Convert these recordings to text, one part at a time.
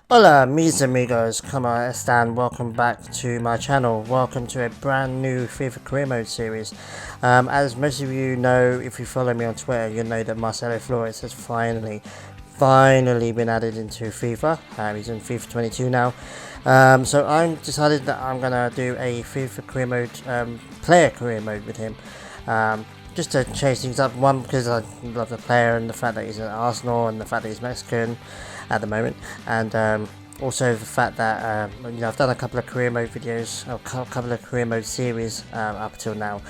Hola, mis amigos, como están? Welcome back to my channel. Welcome to a brand new FIFA Career Mode series. As most of you know, if you follow me on Twitter, you'll know that Marcelo Flores has finally been added into FIFA. He's in FIFA22 now. So I'm decided that I'm gonna do a FIFA Career Mode, player career mode with him. Just to change things up. One, because I love the player and the fact that he's at Arsenal and the fact that he's Mexican at the moment, and also the fact that I've done a couple of career mode videos, a couple of career mode series up till now,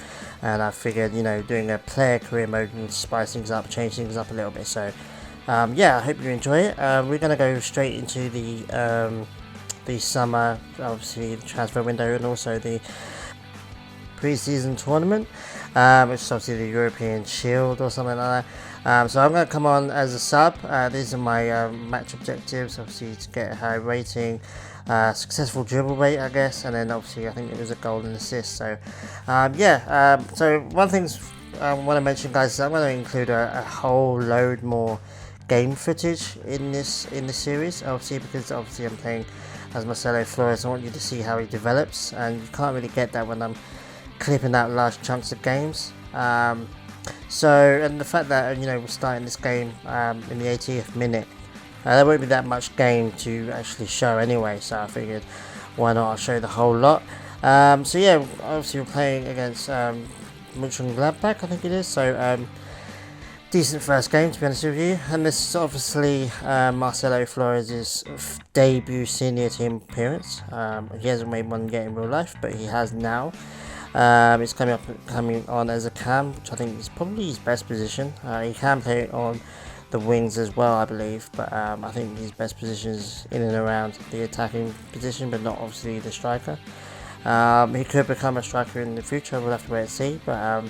and I figured doing a player career mode would spice things up, change things up a little bit. So yeah, I hope you enjoy it. We're gonna go straight into the summer, obviously the transfer window, and also the pre-season tournament, which is obviously the European Shield or something like that. So I'm going to come on as a sub. These are my match objectives, obviously to get a high rating, successful dribble rate, I guess, and then obviously I think it was a goal and assist. So yeah, so one thing I want to mention, guys, is I'm going to include a whole load more game footage in this series, obviously, because obviously I'm playing as Marcelo Flores. I want you to see how he develops, and you can't really get that when I'm clipping out large chunks of games. And the fact that we're starting this game in the 80th minute, there won't be that much game to actually show anyway. So I figured, why not? I'll show the whole lot. So yeah, obviously we're playing against Mönchengladbach, I think it is. So decent first game, to be honest with you. And this is obviously Marcelo Flores' debut senior team appearance. He hasn't made one yet in real life, but he has now. It's coming on as a cam, which I think is probably his best position. He can play on the wings as well, I believe, but I think his best position is in and around the attacking position, but not obviously the striker. He could become a striker in the future, we'll have to wait and see. But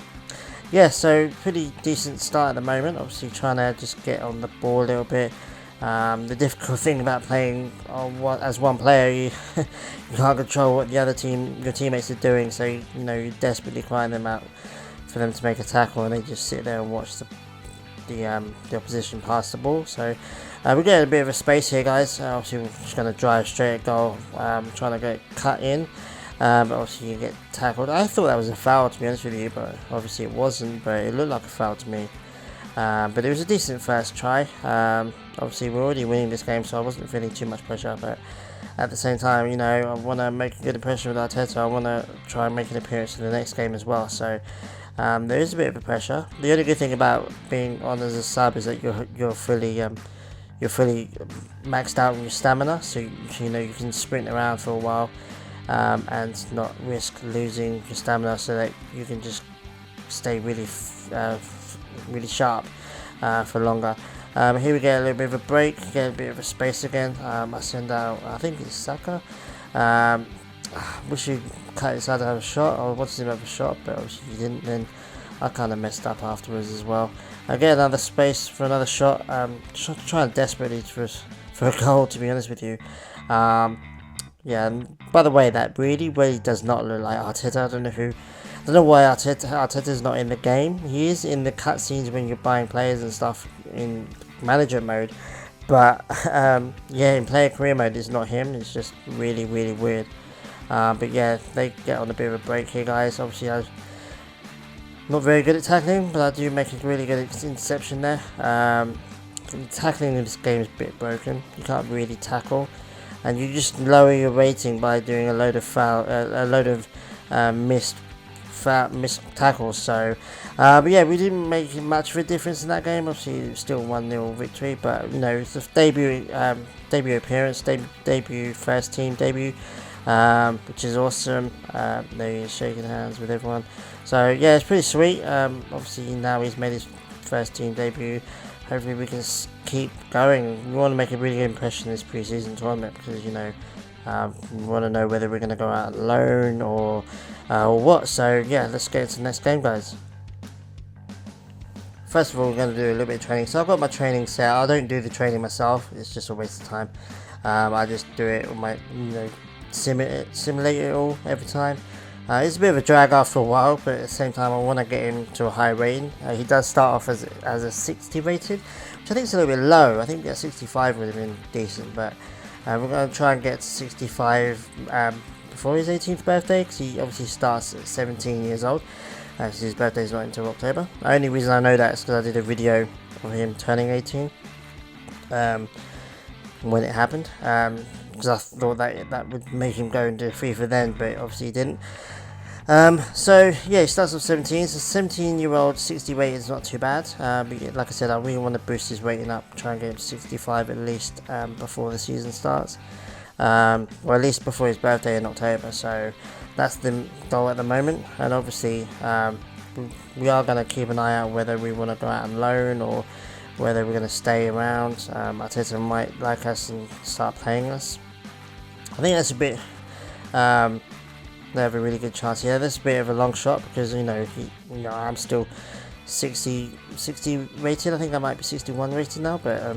yeah, so pretty decent start at the moment. Obviously trying to just get on the ball a little bit. The difficult thing about playing as one player, you can't control what your teammates are doing, so you're desperately crying them out for them to make a tackle, and they just sit there and watch the opposition pass the ball. So we're getting a bit of a space here, guys. Obviously we're just going to drive straight at goal, trying to get cut in, but obviously you get tackled. I thought that was a foul, to be honest with you, but obviously it wasn't, but it looked like a foul to me. But it was a decent first try. Obviously we're already winning this game, so I wasn't feeling too much pressure, but at the same time, I want to make a good impression with Arteta. I want to try and make an appearance in the next game as well, so there is a bit of a pressure. The only good thing about being on as a sub is that you're fully maxed out on your stamina, so you can sprint around for a while and not risk losing your stamina, so that you can just stay really sharp for longer. Here we get a little bit of a break, get a bit of a space again. I send out, I think it's Saka. Wish he cut inside to have a shot, or wanted him to have a shot, but obviously he didn't. Then I kind of messed up afterwards as well. I get another space for another shot. Trying desperately for a goal, to be honest with you. Yeah, and by the way, that really does not look like Arteta. I don't know why Arteta's not in the game. He is in the cutscenes when you're buying players and stuff in manager mode, but yeah, in player career mode it's not him. It's just really weird. But yeah, they get on a bit of a break here, guys. Obviously I'm not very good at tackling, but I do make a really good interception there. Tackling in this game is a bit broken. You can't really tackle, and you just lower your rating by doing a load of missed tackles. So but yeah, we didn't make much of a difference in that game. Obviously it was still 1-0 victory, but it's the debut appearance, debut first team debut, which is awesome. There he is shaking hands with everyone, so yeah, it's pretty sweet. Obviously now he's made his first team debut. Hopefully we can keep going. We want to make a really good impression in this pre-season tournament, because we want to know whether we're going to go out alone or what. So yeah, let's get into the next game, guys. First of all, we're going to do a little bit of training. So I've got my training set. I don't do the training myself. It's just a waste of time. I just do it on my, simulate it all every time. It's a bit of a drag after a while, but at the same time I want to get him to a high rating. He does start off as a 60 rated, which I think is a little bit low. I think a 65 would have been decent, but We're going to try and get to 65 before his 18th birthday, because he obviously starts at 17 years old. His birthday is not until October. The only reason I know that is because I did a video of him turning 18 when it happened, because I thought that would make him go into FIFA then, but obviously he didn't. So yeah, he starts off 17. So 17-year-old 60 rating is not too bad. But like I said, I really want to boost his rating up, try and get him to 65 at least before the season starts, or at least before his birthday in October. So that's the goal at the moment. And obviously, we are going to keep an eye out whether we want to go out on loan or whether we're going to stay around. Arteta might like us and start playing us. I think that's a bit. They have a really good chance here. That's a bit of a long shot because I'm still 60 rated. I think I might be 61 rated now, but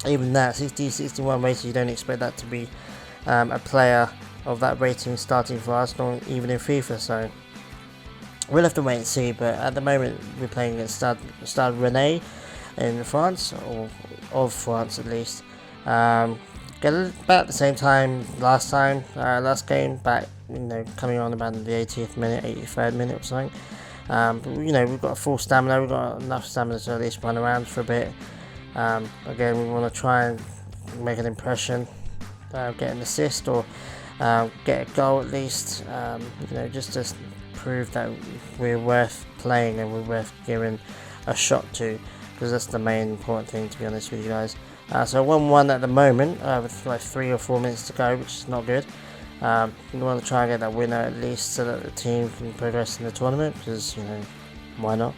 even that 61 rated, you don't expect that to be a player of that rating starting for Arsenal, even in FIFA. So we'll have to wait and see. But at the moment, we're playing against Stade Rennais in France, or of France at least. Get about the same time last game back, coming on about the 80th minute, 83rd minute or something. But we've got full stamina, we've got enough stamina to at least run around for a bit. Again, we want to try and make an impression, get an assist or get a goal at least, just to prove that we're worth playing and we're worth giving a shot to, because that's the main important thing, to be honest with you guys. So 1-1 at the moment, with like 3 or 4 minutes to go, which is not good. We want to try and get that winner at least so that the team can progress in the tournament, because, why not?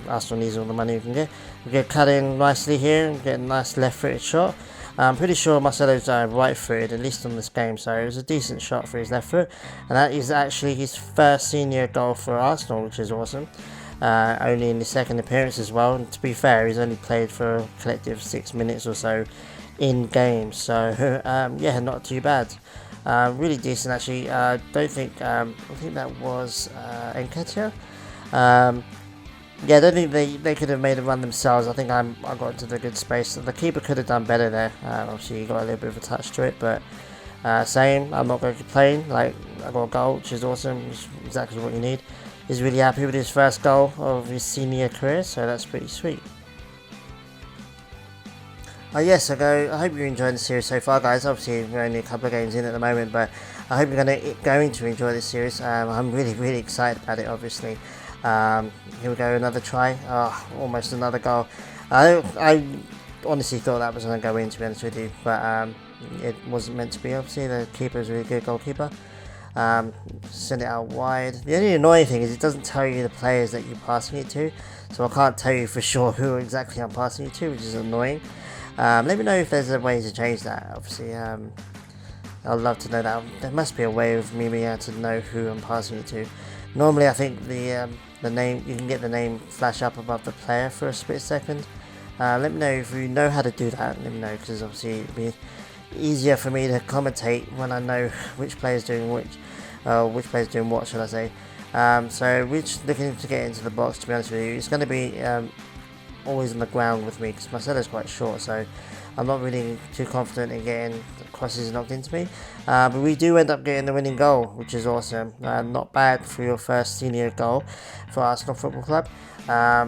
Arsenal needs all the money we can get. We get cut in nicely here and get a nice left-footed shot. I'm pretty sure Marcelo's right-footed, at least on this game, so it was a decent shot for his left foot. And that is actually his first senior goal for Arsenal, which is awesome. Only in his second appearance as well, and to be fair, he's only played for a collective 6 minutes or so in games, so yeah, not too bad. Really decent actually. I think that was Nketiah. Yeah, I don't think they could have made a run themselves. I think I got into the good space. The keeper could have done better there. Obviously, he got a little bit of a touch to it, but same. I'm not going to complain. Like, I got a goal, which is awesome. It's exactly what you need. He's really happy with his first goal of his senior career, so that's pretty sweet. Yes, I hope you're enjoying the series so far, guys. Obviously, we're only a couple of games in at the moment, but I hope you're going to enjoy this series. I'm really, really excited about it, obviously. Here we go, another try. Almost another goal. I honestly thought that was going to go in, to be honest with you, but it wasn't meant to be. Obviously, the keeper is a really good goalkeeper. Send it out wide. The only annoying thing is it doesn't tell you the players that you're passing it to, so I can't tell you for sure who exactly I'm passing it to, which is annoying. Let me know if there's a way to change that. Obviously, I'd love to know that. There must be a way of me being able to know who I'm passing it to. Normally, I think the name, you can get the name flash up above the player for a split second. Let me know if you know how to do that. Let me know, because obviously it'd be easier for me to commentate when I know which player's doing which player's doing what, should I say. So we're just looking to get into the box, to be honest with you. It's going to be always on the ground with me, because Marcelo's quite short, so I'm not really too confident in getting crosses knocked into me. But we do end up getting the winning goal, which is awesome. Not bad for your first senior goal for Arsenal Football Club.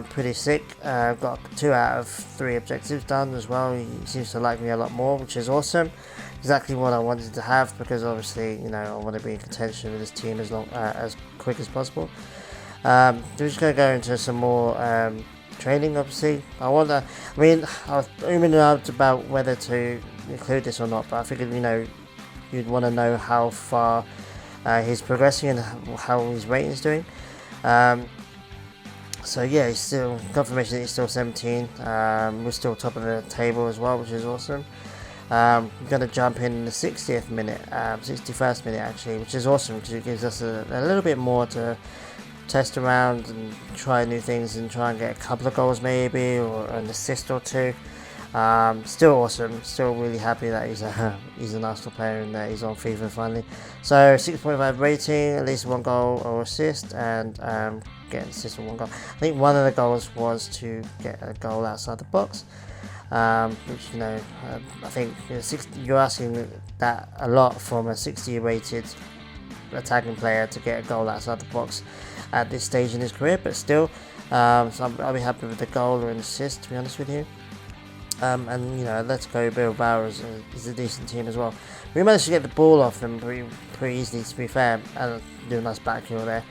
Pretty sick. Got 2 out of 3 objectives done as well. He seems to like me a lot more, which is awesome. Exactly what I wanted to have, because obviously, I want to be in contention with this team as quick as possible. We're just going to go into some more training, obviously. I was umming out about whether to include this or not, but I figured, you'd want to know how far he's progressing and how his rating is doing. So yeah, he's still, confirmation that he's still 17. We're still top of the table as well, which is awesome. We're going to jump in the 60th minute, 61st minute actually, which is awesome, because it gives us a little bit more to test around and try new things and try and get a couple of goals maybe, or an assist or 2. Still awesome, still really happy that he's an Arsenal player and that he's on FIFA finally. So 6.5 rating, at least 1 goal or assist, and get an assist or 1 goal. I think one of the goals was to get a goal outside the box. which I think you're asking that a lot from a 60 rated attacking player to get a goal outside the box at this stage in his career, but still, so I'll be happy with the goal or an assist, to be honest with you. And let's go Bilbao is a decent team as well. We managed to get the ball off them pretty easily, to be fair, and do a nice back heel there.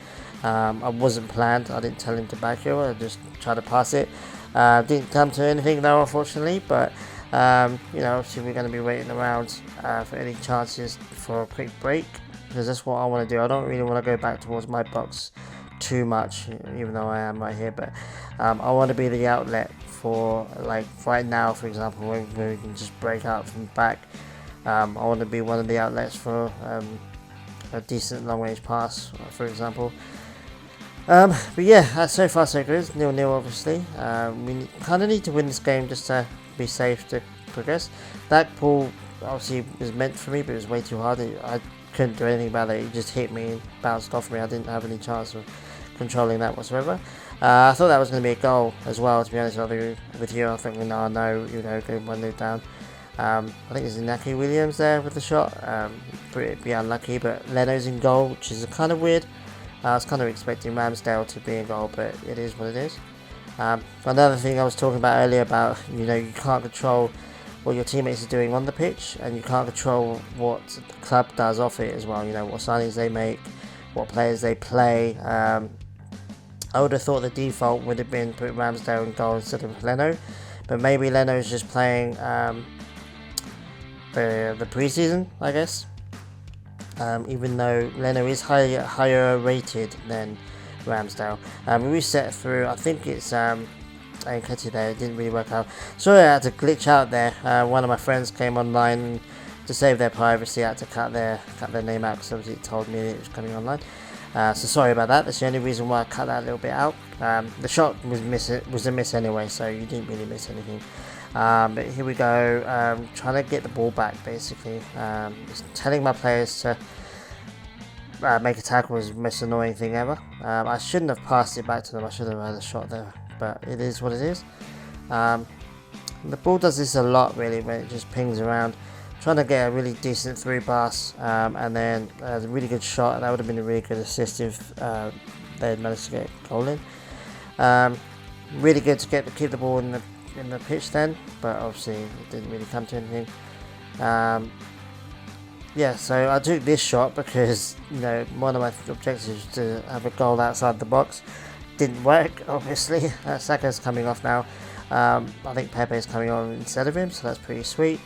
I wasn't planned, I didn't tell him to back heel, I just tried to pass it. Didn't come to anything though, unfortunately, but obviously we're going to be waiting around for any chances for a quick break, because that's what I want to do. I don't really want to go back towards my box too much, even though I am right here, but I want to be the outlet for, like right now, for example, when we can just break out from the back. I want to be one of the outlets for a decent long range pass, for example. But yeah, so far so good. 0-0 obviously. We kind of need to win this game just to be safe to progress. That ball obviously was meant for me, but it was way too hard. I couldn't do anything about it. It just hit me and bounced off me. I didn't have any chance of controlling that whatsoever. I thought that was going to be a goal as well, to be honest with you. I think we now know, go 1-0 down. I think it's Inaki Williams there with the shot. Pretty unlucky, but Leno's in goal, which is kind of weird. I was kind of expecting Ramsdale to be in goal, but it is what it is. Another thing I was talking about earlier about, you can't control what your teammates are doing on the pitch, and you can't control what the club does off it as well. What signings they make, what players they play. I would have thought the default would have been put Ramsdale in goal instead of Leno, but maybe Leno's just playing the preseason, I guess. Even though Leno is higher rated than Ramsdale. We reset through, I think it's I cut it there, it didn't really work out. Sorry, I had to glitch out there. One of my friends came online, and to save their privacy I had to cut their name out, because obviously it told me it was coming online. So sorry about that. That's the only reason why I cut that a little bit out. The shot was a miss anyway, so you didn't really miss anything. But here we go, trying to get the ball back basically. Just telling my players to make a tackle was the most annoying thing ever. I shouldn't have passed it back to them. I should have had a shot there, but it is what it is. The ball does this a lot really, when it just pings around. Trying to get a really decent through pass, and then a really good shot. That would have been a really good assist if they had managed to get a goal in. Really good to keep the ball in the pitch then, but obviously it didn't really come to anything. So I took this shot because one of my objectives was to have a goal outside the box. Didn't work, obviously. Saka's coming off now. I think Pepe's coming on instead of him, so that's pretty sweet.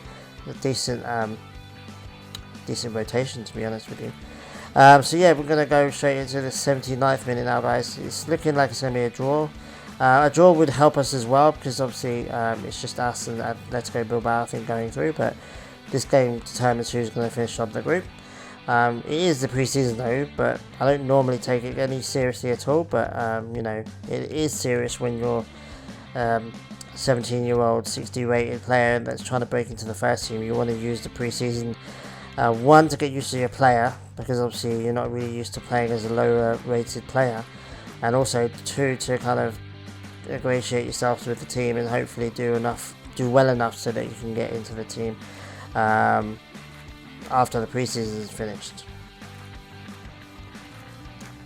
A decent rotation, to be honest with you. We're going to go straight into the 79th minute now, guys. It's looking like it's going to be a draw. A draw would help us as well, because obviously it's just us and Let's Go Bilbao, I think, going through, but this game determines who's going to finish on the group. It is the pre-season though, but I don't normally take it any seriously at all, but it is serious when you're 17-year-old 60 rated player that's trying to break into the first team. You want to use the pre-season, one, to get used to your player, because obviously you're not really used to playing as a lower rated player, and also two, to kind of ingratiate yourself with the team and hopefully do well enough so that you can get into the team after the pre-season is finished.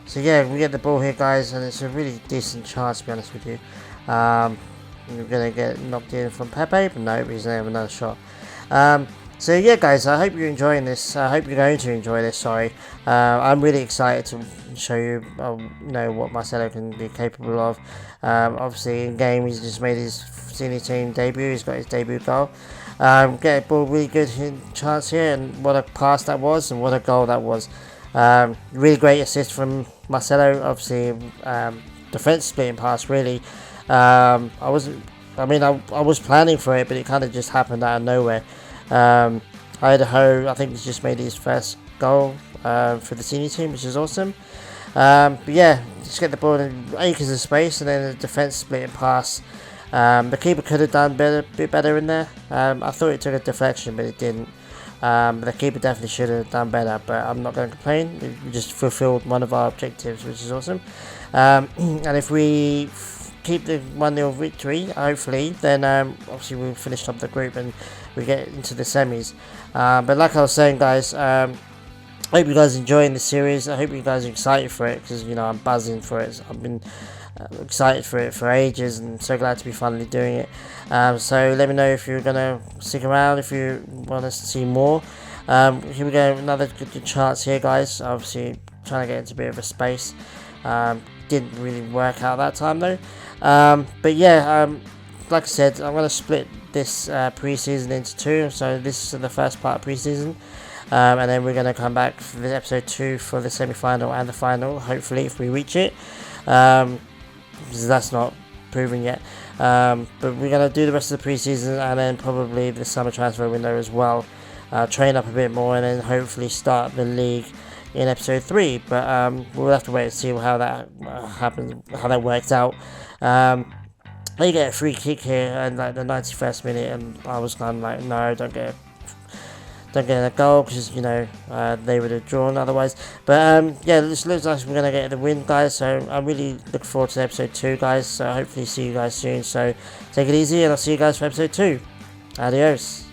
So yeah, we get the ball here, guys, and it's a really decent chance, to be honest with you. We're going to get knocked in from Pepe, but no, he's going to have another shot. So yeah, guys, I hope you're enjoying this. I hope you're going to enjoy this, sorry. I'm really excited to show you what Marcelo can be capable of. Obviously in game he's just made his senior team debut, he's got his debut goal. Get a ball, really good chance here, and what a pass that was, and what a goal that was. Really great assist from Marcelo, obviously defense splitting pass really. I was planning for it, but it kind of just happened out of nowhere. Idaho, I think, he's just made his first goal for the senior team, which is awesome. But yeah, just get the ball in acres of space, and then a defense splitting pass. The keeper could have done a bit better in there. I thought it took a deflection, but it didn't. But the keeper definitely should have done better, but I'm not going to complain. We just fulfilled one of our objectives, which is awesome. And if we keep the 1-0 victory, hopefully, then obviously we'll finish up the group and we get into the semis. But like I was saying, guys, I hope you guys are enjoying the series. I hope you guys are excited for it, because I'm buzzing for it. I've been excited for it for ages, and so glad to be finally doing it. So let me know if you're gonna stick around, if you want us to see more. Here we go, another good chance here, guys. Obviously trying to get into a bit of a space. Didn't really work out that time though. But yeah, like I said, I'm going to split this pre-season into two. So this is the first part of pre-season, and then we're going to come back for this episode 2 for the semi-final and the final, hopefully, if we reach it, because that's not proven yet. But we're going to do the rest of the pre-season, and then probably the summer transfer window as well, train up a bit more, and then hopefully start the league in episode 3. But we'll have to wait and see how that happens, how that works out. They get a free kick here in like the 91st minute, and I was kind of like, no, don't get a goal, because they would have drawn otherwise. But yeah, this looks like we're gonna get the win, guys. So I really look forward to episode 2, guys. So hopefully see you guys soon. So take it easy, and I'll see you guys for episode 2. Adios.